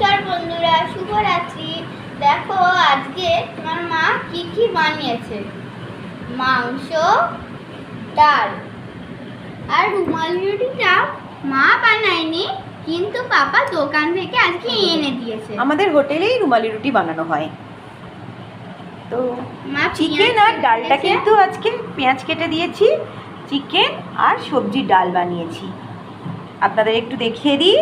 নমস্কার বন্ধুরা, শুভরাত্রি। দেখো আজকে তোমার মা কি কি বানিয়েছে। মাংস, ডাল আর রুমালি রুটিটা মা বানায়নি, কিন্তু পাপা দোকান থেকে আজকে এনে দিয়েছে। আমাদের হোটেলেই রুমালি রুটি বানানো হয়। তো মা চিকেন আর ডালটা কিন্তু আজকে পেঁয়াজ কেটে দিয়েছি, চিকেন আর সবজি ডাল বানিয়েছি। আপনাদের একটু দেখিয়ে দিই।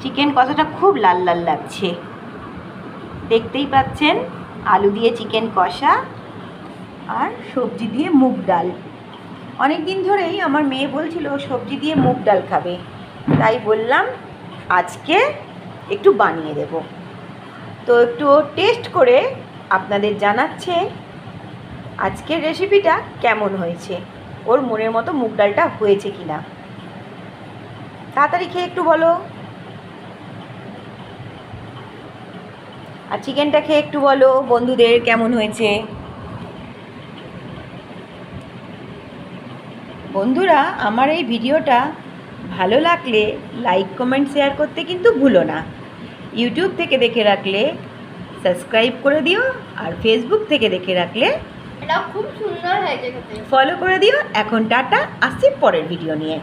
চিকেন কষাটা খুব লাল লাল লাগছে, দেখতেই পাচ্ছেন। আলু দিয়ে চিকেন কষা আর সবজি দিয়ে মুগ ডাল। অনেক দিন ধরেই আমার মেয়ে বলছিল সবজি দিয়ে মুগ ডাল খাবে, তাই বললাম আজকে একটু বানিয়ে দেব। তো একটু টেস্ট করে আপনাদের জানাচ্ছে আজকের রেসিপিটা কেমন হয়েছে, ওর মনের মতো মুগ ডালটা হয়েছে কিনা। তাড়াতাড়ি খেয়ে একটু বলো। আর চিকেনটা খেয়ে একটু বলো বন্ধুদের কেমন হয়েছে। বন্ধুরা, আমার এই ভিডিওটা ভালো লাগলে লাইক কমেন্ট শেয়ার করতে কিন্তু ভুলো না। ইউটিউব থেকে দেখে রাখলে সাবস্ক্রাইব করে দিও, আর ফেসবুক থেকে দেখে রাখলে এটা খুব সুন্দর হয়েছে খেতে। ফলো করে দিও। এখন টাটা, আসছি পরের ভিডিও নিয়ে।